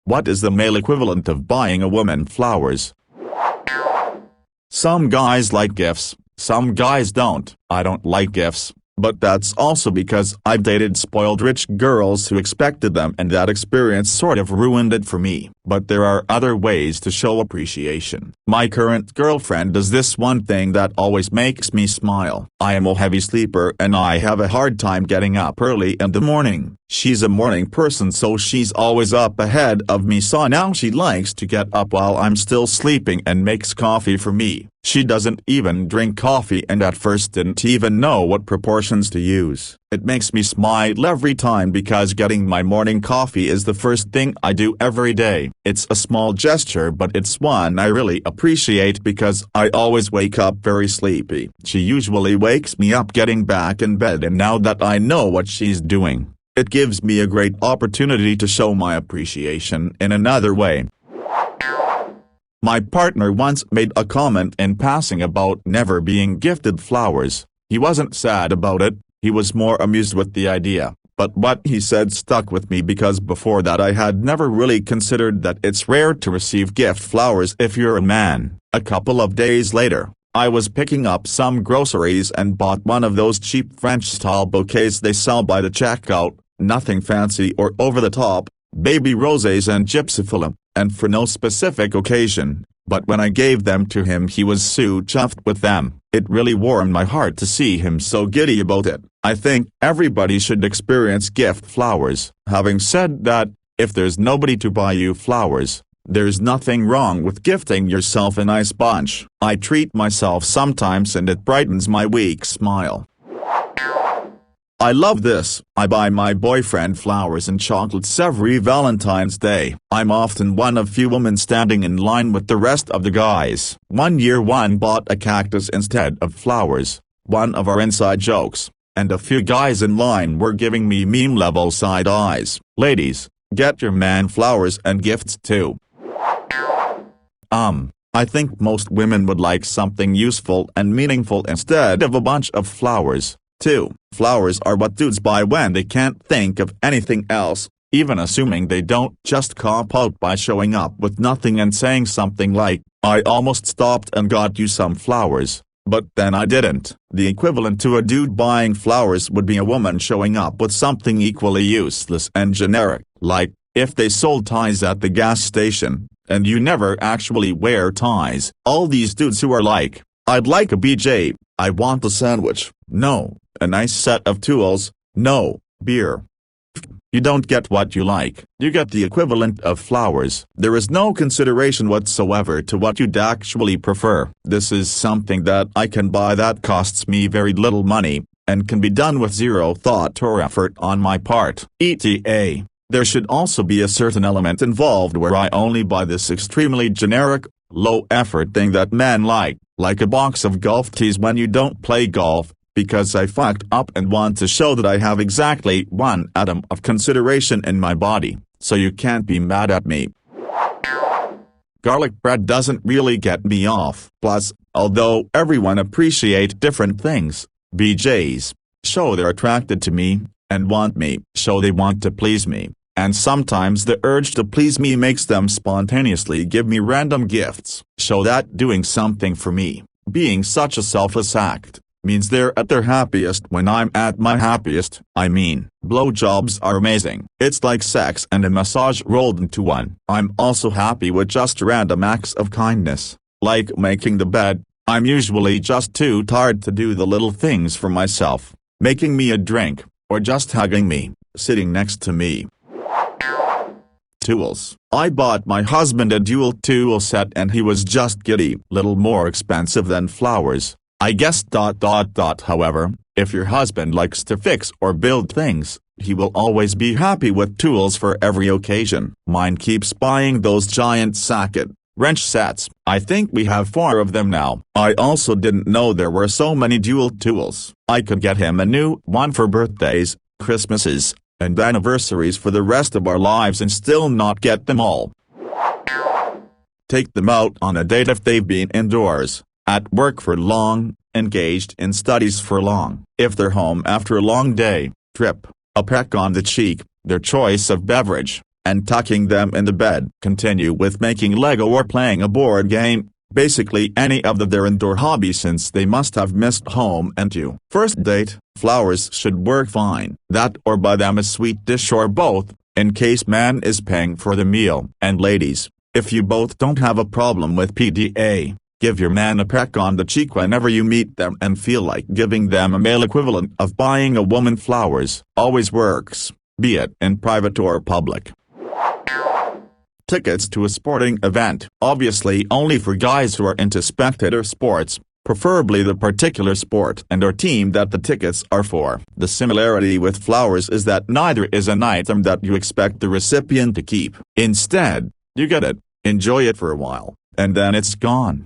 What is the male equivalent of buying a woman flowers? Some guys like gifts, some guys don't. I don't like gifts, but that's also because I've dated spoiled rich girls who expected them, and that experience sort of ruined it for me. But there are other ways to show appreciation. My current girlfriend does this one thing that always makes me smile. I am a heavy sleeper and I have a hard time getting up early in the morning. She's a morning person, so she's always up ahead of me, so now she likes to get up while I'm still sleeping and makes coffee for me. She doesn't even drink coffee and at first didn't even know what proportions to use. It makes me smile every time because getting my morning coffee is the first thing I do every day. It's a small gesture, but it's one I really appreciate because I always wake up very sleepy. She usually wakes me up getting back in bed, and now that I know what she's doing, it gives me a great opportunity to show my appreciation in another way. My partner once made a comment in passing about never being gifted flowers. He wasn't sad about it, he was more amused with the idea. But what he said stuck with me because before that I had never really considered that it's rare to receive gift flowers if you're a man. A couple of days later, I was picking up some groceries and bought one of those cheap French-style bouquets they sell by the checkout, nothing fancy or over-the-top, baby roses and gypsyphilum, and for no specific occasion. But when I gave them to him, he was so chuffed with them. It really warmed my heart to see him so giddy about it. I think everybody should experience gift flowers. Having said that, if there's nobody to buy you flowers, there's nothing wrong with gifting yourself a nice bunch. I treat myself sometimes and it brightens my weak smile. I love this. I buy my boyfriend flowers and chocolates every Valentine's Day. I'm often one of few women standing in line with the rest of the guys. One year one bought a cactus instead of flowers, one of our inside jokes, and a few guys in line were giving me meme-level side eyes. Ladies, get your man flowers and gifts too. I think most women would like something useful and meaningful instead of a bunch of flowers. 2. Flowers are what dudes buy when they can't think of anything else, even assuming they don't just cop out by showing up with nothing and saying something like, "I almost stopped and got you some flowers, but then I didn't." The equivalent to a dude buying flowers would be a woman showing up with something equally useless and generic, like, if they sold ties at the gas station, and you never actually wear ties. All these dudes who are like, "I'd like a BJ, I want a sandwich, no, a nice set of tools, no, beer." You don't get what you like, you get the equivalent of flowers. There is no consideration whatsoever to what you'd actually prefer. This is something that I can buy that costs me very little money, and can be done with zero thought or effort on my part. ETA. There should also be a certain element involved where I only buy this extremely generic, low-effort thing that men like a box of golf tees when you don't play golf, because I fucked up and want to show that I have exactly one atom of consideration in my body, so you can't be mad at me. Garlic bread doesn't really get me off. Plus, although everyone appreciate different things, BJs show they're attracted to me, and want me, show they want to please me, and sometimes the urge to please me makes them spontaneously give me random gifts, show that doing something for me, being such a selfless act, means they're at their happiest when I'm at my happiest. I mean, blowjobs are amazing. It's like sex and a massage rolled into one. I'm also happy with just random acts of kindness, like making the bed. I'm usually just too tired to do the little things for myself, making me a drink, or just hugging me, sitting next to me. Tools. I bought my husband a dual tool set and he was just giddy. Little more expensive than flowers, I guess. However, if your husband likes to fix or build things, he will always be happy with tools for every occasion. Mine keeps buying those giant socket wrench sets. I think we have 4 of them now. I also didn't know there were so many dual tools. I could get him a new one for birthdays, Christmases, and anniversaries for the rest of our lives and still not get them all. Take them out on a date if they've been indoors, at work for long, engaged in studies for long, if they're home after a long day, trip, a peck on the cheek, their choice of beverage, and tucking them in the bed. Continue with making Lego or playing a board game, basically any of their indoor hobbies since they must have missed home and you. First date, flowers should work fine. That or buy them a sweet dish or both, in case man is paying for the meal. And ladies, if you both don't have a problem with PDA, give your man a peck on the cheek whenever you meet them and feel like giving them a male equivalent of buying a woman flowers. Always works, be it in private or public. Tickets to a sporting event. Obviously only for guys who are into spectator sports, preferably the particular sport and or team that the tickets are for. The similarity with flowers is that neither is an item that you expect the recipient to keep. Instead, you get it, enjoy it for a while, and then it's gone.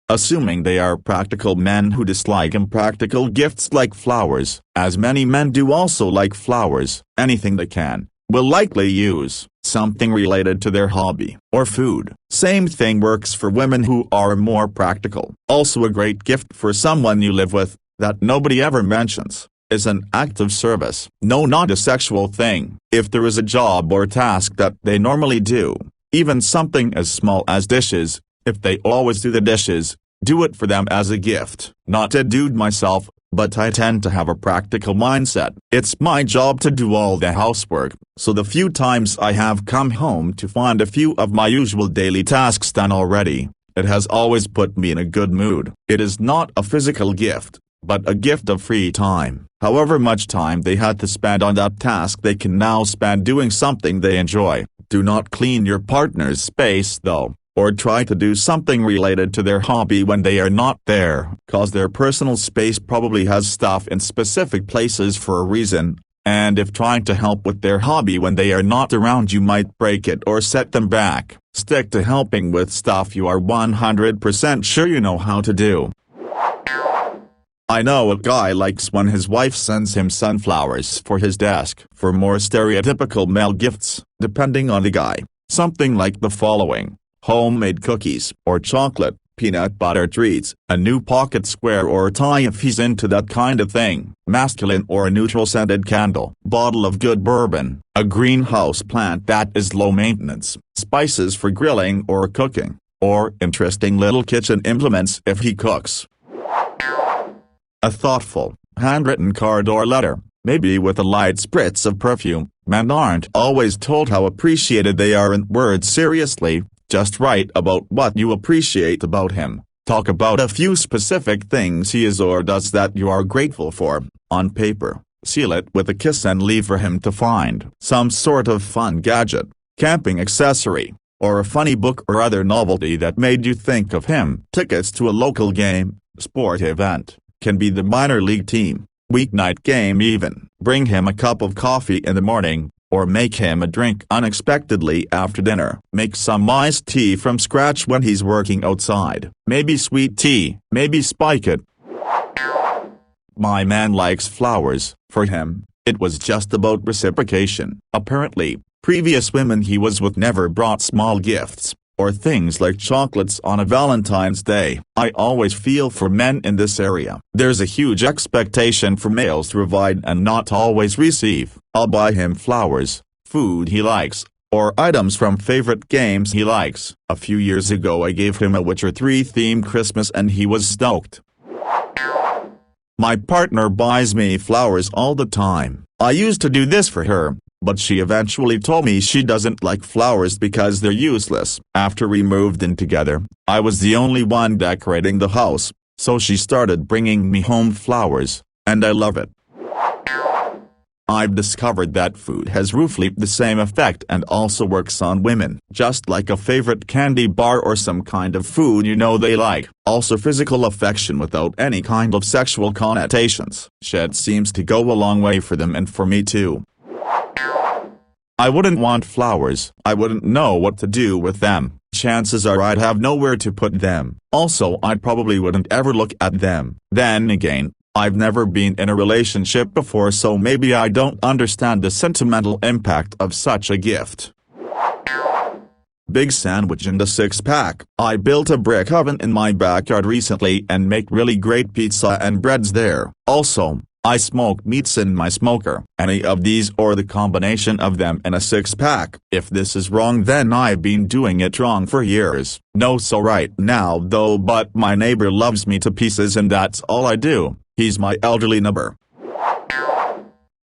Assuming they are practical men who dislike impractical gifts like flowers, as many men do also like flowers, anything they can, will likely use something related to their hobby or food. Same thing works for women who are more practical. Also a great gift for someone you live with, that nobody ever mentions, is an act of service. No, not a sexual thing. If there is a job or task that they normally do, even something as small as dishes, if they always do the dishes, do it for them as a gift. Not a dude myself, but I tend to have a practical mindset. It's my job to do all the housework, so the few times I have come home to find a few of my usual daily tasks done already, it has always put me in a good mood. It is not a physical gift, but a gift of free time. However much time they had to spend on that task they can now spend doing something they enjoy. Do not clean your partner's space though, or try to do something related to their hobby when they are not there, cause their personal space probably has stuff in specific places for a reason, and if trying to help with their hobby when they are not around you might break it or set them back, stick to helping with stuff you are 100% sure you know how to do. I know a guy likes when his wife sends him sunflowers for his desk. For more stereotypical male gifts, depending on the guy, something like the following: homemade cookies or chocolate, peanut butter treats, a new pocket square or tie if he's into that kind of thing, masculine or a neutral scented candle, bottle of good bourbon, a greenhouse plant that is low maintenance, spices for grilling or cooking, or interesting little kitchen implements if he cooks. A thoughtful, handwritten card or letter, maybe with a light spritz of perfume. Men aren't always told how appreciated they are in words. Seriously, just write about what you appreciate about him. Talk about a few specific things he is or does that you are grateful for, on paper. Seal it with a kiss and leave for him to find. Some sort of fun gadget, camping accessory, or a funny book or other novelty that made you think of him. Tickets to a local game, sport event, can be the minor league team, weeknight game even. Bring him a cup of coffee in the morning, or make him a drink unexpectedly after dinner. Make some iced tea from scratch when he's working outside. Maybe sweet tea, maybe spike it. My man likes flowers. For him, it was just about reciprocation. Apparently, previous women he was with never brought small gifts, or things like chocolates on a Valentine's Day. I always feel for men in this area. There's a huge expectation for males to provide and not always receive. I'll buy him flowers, food he likes, or items from favorite games he likes. A few years ago I gave him a Witcher 3 themed Christmas and he was stoked. My partner buys me flowers all the time. I used to do this for her, but she eventually told me she doesn't like flowers because they're useless. After we moved in together, I was the only one decorating the house, so she started bringing me home flowers, and I love it. I've discovered that food has roughly the same effect and also works on women. Just like a favorite candy bar or some kind of food you know they like. Also physical affection without any kind of sexual connotations. Shed seems to go a long way for them and for me too. I wouldn't want flowers. I wouldn't know what to do with them. Chances are I'd have nowhere to put them. Also I probably wouldn't ever look at them. Then again, I've never been in a relationship before, so maybe I don't understand the sentimental impact of such a gift. Big sandwich and a six-pack. I built a brick oven in my backyard recently and make really great pizza and breads there. Also, I smoke meats in my smoker. Any of these or the combination of them in a six-pack. If this is wrong, then I've been doing it wrong for years. No, so right now though, but my neighbor loves me to pieces and that's all I do. He's my elderly neighbor.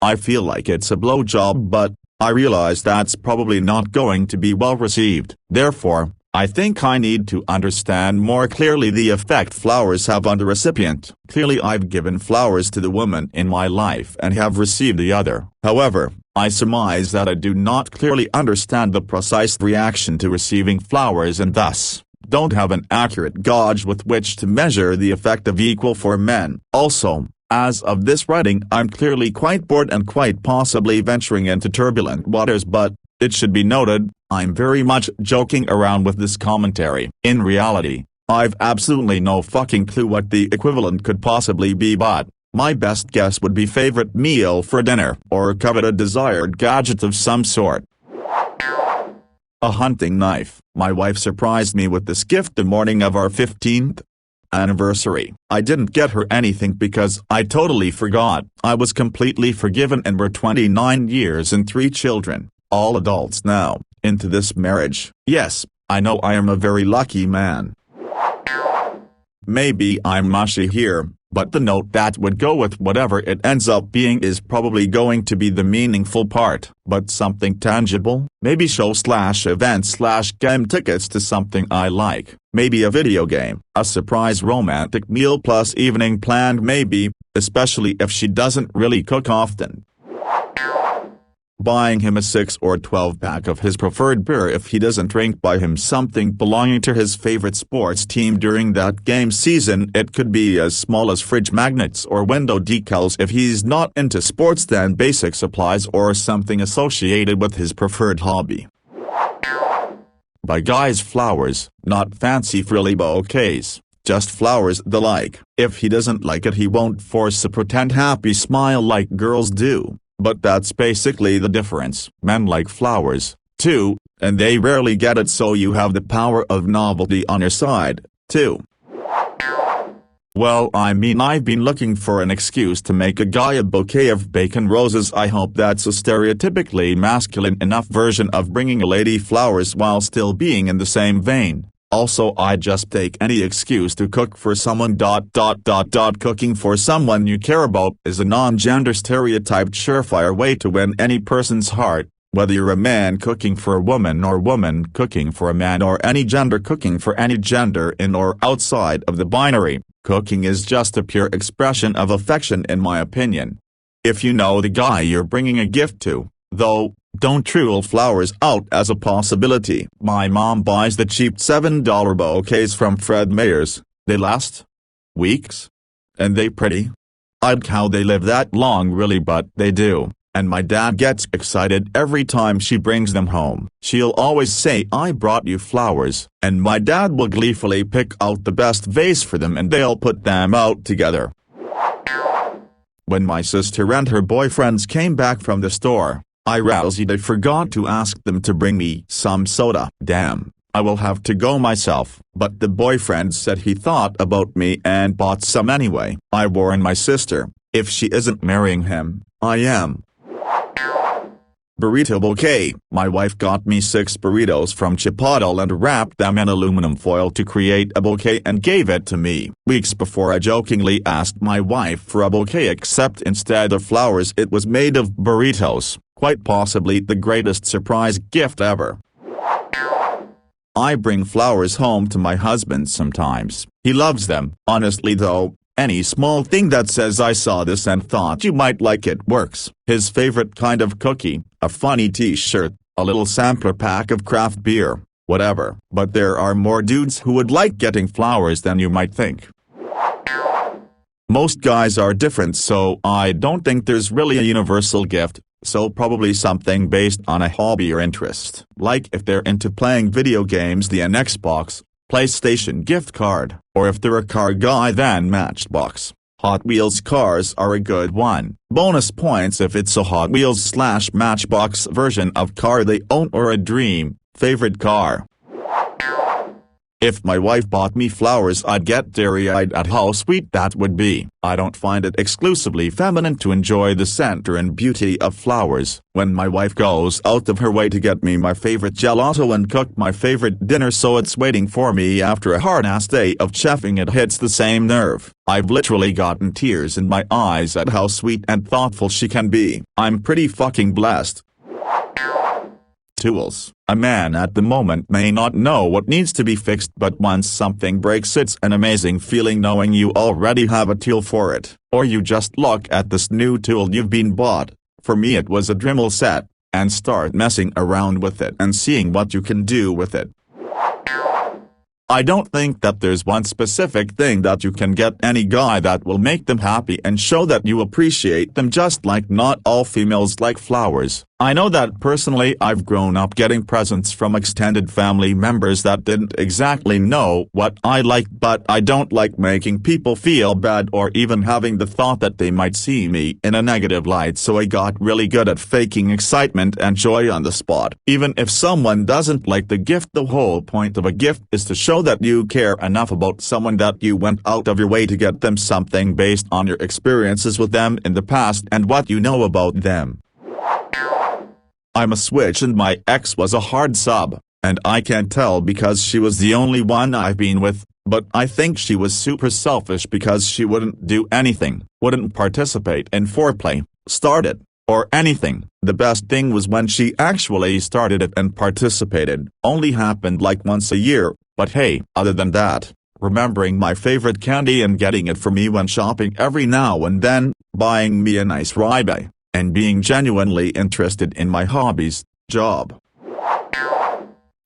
I feel like it's a blowjob, but I realize that's probably not going to be well received. Therefore, I think I need to understand more clearly the effect flowers have on the recipient. Clearly I've given flowers to the woman in my life and have received the other. However, I surmise that I do not clearly understand the precise reaction to receiving flowers and thus don't have an accurate gauge with which to measure the effect of equal for men. Also, as of this writing, I'm clearly quite bored and quite possibly venturing into turbulent waters, but it should be noted, I'm very much joking around with this commentary. In reality, I've absolutely no fucking clue what the equivalent could possibly be, but my best guess would be favorite meal for dinner or coveted desired gadget of some sort. A hunting knife. My wife surprised me with this gift the morning of our 15th anniversary. I didn't get her anything because I totally forgot. I was completely forgiven and we're 29 years and 3 children, all adults now, into this marriage. Yes, I know I am a very lucky man. Maybe I'm mushy here, but the note that would go with whatever it ends up being is probably going to be the meaningful part. But something tangible? Maybe show/event/game tickets to something I like. Maybe a video game, a surprise romantic meal plus evening planned maybe, especially if she doesn't really cook often. Buying him a 6 or 12 pack of his preferred beer if he doesn't drink. Buy him something belonging to his favorite sports team during that game season. It could be as small as fridge magnets or window decals if he's not into sports, then basic supplies or something associated with his preferred hobby. Buy guys flowers, not fancy frilly bouquets, just flowers they like. If he doesn't like it, he won't force a pretend happy smile like girls do. But that's basically the difference. Men like flowers, too, and they rarely get it, so you have the power of novelty on your side, too. Well, I mean, I've been looking for an excuse to make a guy a bouquet of bacon roses. I hope that's a stereotypically masculine enough version of bringing a lady flowers while still being in the same vein. Also, I just take any excuse to cook for someone. Cooking for someone you care about is a non-gender stereotyped surefire way to win any person's heart, whether you're a man cooking for a woman or woman cooking for a man or any gender cooking for any gender in or outside of the binary. Cooking is just a pure expression of affection in my opinion. If you know the guy you're bringing a gift to, though, don't rule flowers out as a possibility. My mom buys the cheap $7 bouquets from Fred Meyer's. They last weeks. And they pretty. I'd how they live that long really, but they do. And my dad gets excited every time she brings them home. She'll always say, "I brought you flowers," and my dad will gleefully pick out the best vase for them and they'll put them out together. When my sister and her boyfriends came back from the store, I realized I forgot to ask them to bring me some soda. Damn, I will have to go myself. But the boyfriend said he thought about me and bought some anyway. I warned my sister, if she isn't marrying him, I am. Burrito bouquet. My wife got me 6 burritos from Chipotle and wrapped them in aluminum foil to create a bouquet and gave it to me. Weeks before, I jokingly asked my wife for a bouquet, except instead of flowers it was made of burritos. Quite possibly the greatest surprise gift ever. I bring flowers home to my husband sometimes. He loves them. Honestly though, any small thing that says "I saw this and thought you might like it" works. His favorite kind of cookie, a funny t-shirt, a little sampler pack of craft beer, whatever. But there are more dudes who would like getting flowers than you might think. Most guys are different, so I don't think there's really a universal gift. So probably something based on a hobby or interest. Like if they're into playing video games, the Xbox, PlayStation gift card, or if they're a car guy, then Matchbox. Hot Wheels cars are a good one. Bonus points if it's a Hot Wheels/Matchbox version of car they own or a dream favorite car. If my wife bought me flowers, I'd get teary-eyed at how sweet that would be. I don't find it exclusively feminine to enjoy the scent and beauty of flowers. When my wife goes out of her way to get me my favorite gelato and cook my favorite dinner so it's waiting for me after a hard-ass day of chefing, it hits the same nerve. I've literally gotten tears in my eyes at how sweet and thoughtful she can be. I'm pretty fucking blessed. Tools. A man at the moment may not know what needs to be fixed, but once something breaks, it's an amazing feeling knowing you already have a tool for it. Or you just look at this new tool you've been bought. For me it was a Dremel set, and start messing around with it and seeing what you can do with it. I don't think that there's one specific thing that you can get any guy that will make them happy and show that you appreciate them, just like not all females like flowers. I know that personally. I've grown up getting presents from extended family members that didn't exactly know what I liked, but I don't like making people feel bad or even having the thought that they might see me in a negative light, so I got really good at faking excitement and joy on the spot. Even if someone doesn't like the gift, the whole point of a gift is to show that you care enough about someone that you went out of your way to get them something based on your experiences with them in the past and what you know about them. I'm a switch and my ex was a hard sub, and I can't tell because she was the only one I've been with, but I think she was super selfish because she wouldn't do anything, wouldn't participate in foreplay, start it, or anything. The best thing was when she actually started it and participated. Only happened like once a year, but hey, other than that, remembering my favorite candy and getting it for me when shopping every now and then, buying me a nice ribeye, and being genuinely interested in my hobbies, job.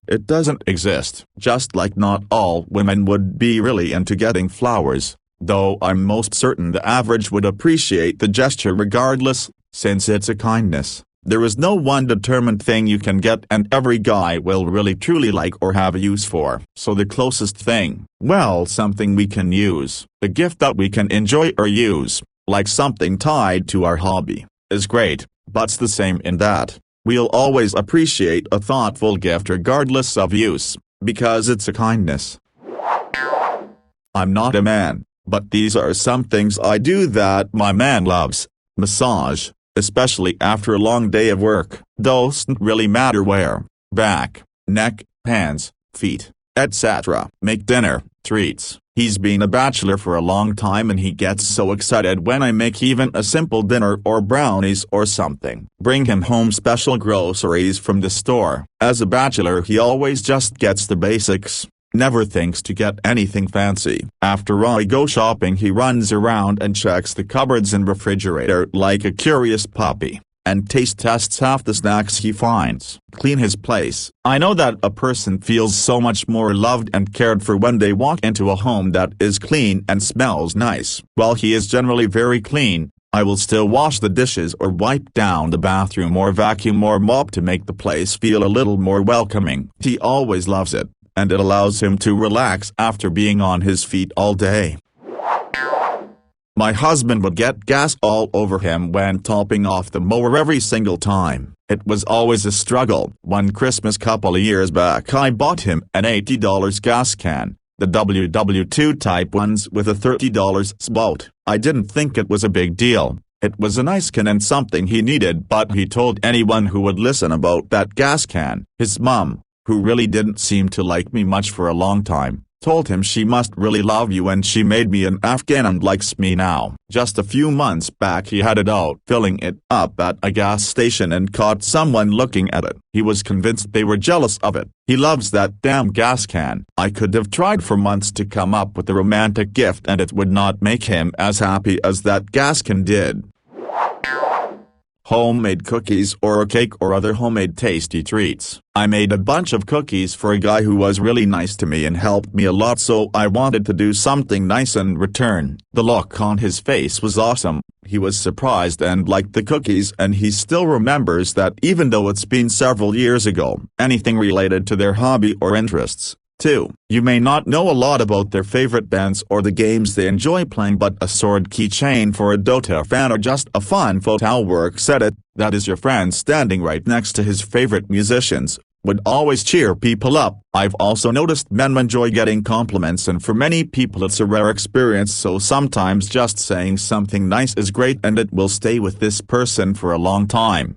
It doesn't exist, just like not all women would be really into getting flowers, though I'm most certain the average would appreciate the gesture regardless, since it's a kindness. There is no one determined thing you can get and every guy will really truly like or have a use for. So the closest thing, well, something we can use, a gift that we can enjoy or use, like something tied to our hobby, is great, but's the same in that we'll always appreciate a thoughtful gift regardless of use, because it's a kindness. I'm not a man, but these are some things I do that my man loves. Massage, especially after a long day of work. Doesn't really matter where, back, neck, hands, feet, etc. Make dinner, treats. He's been a bachelor for a long time and he gets so excited when I make even a simple dinner or brownies or something. Bring him home special groceries from the store. As a bachelor he always just gets the basics, never thinks to get anything fancy. After I go shopping he runs around and checks the cupboards and refrigerator like a curious puppy, and taste tests half the snacks he finds. Clean his place. I know that a person feels so much more loved and cared for when they walk into a home that is clean and smells nice. While he is generally very clean, I will still wash the dishes or wipe down the bathroom or vacuum or mop to make the place feel a little more welcoming. He always loves it, and it allows him to relax after being on his feet all day. My husband would get gas all over him when topping off the mower every single time. It was always a struggle. One Christmas couple of years back I bought him an $80 gas can, the WW2 type ones with a $30 spout. I didn't think it was a big deal. It was a nice can and something he needed, but he told anyone who would listen about that gas can. His mom, who really didn't seem to like me much for a long time, told him she must really love you and she made me an Afghan and likes me now. Just a few months back he had it out filling it up at a gas station and caught someone looking at it. He was convinced they were jealous of it. He loves that damn gas can. I could have tried for months to come up with a romantic gift and it would not make him as happy as that gas can did. Homemade cookies or a cake or other homemade tasty treats. I made a bunch of cookies for a guy who was really nice to me and helped me a lot, so I wanted to do something nice in return. The look on his face was awesome. He was surprised and liked the cookies, and he still remembers that even though it's been several years ago. Anything related to their hobby or interests, too. You may not know a lot about their favorite bands or the games they enjoy playing, but a sword keychain for a Dota fan or just a fun photo works edit that is your friend standing right next to his favorite musicians would always cheer people up. I've also noticed men enjoy getting compliments, and for many people it's a rare experience, so sometimes just saying something nice is great and it will stay with this person for a long time.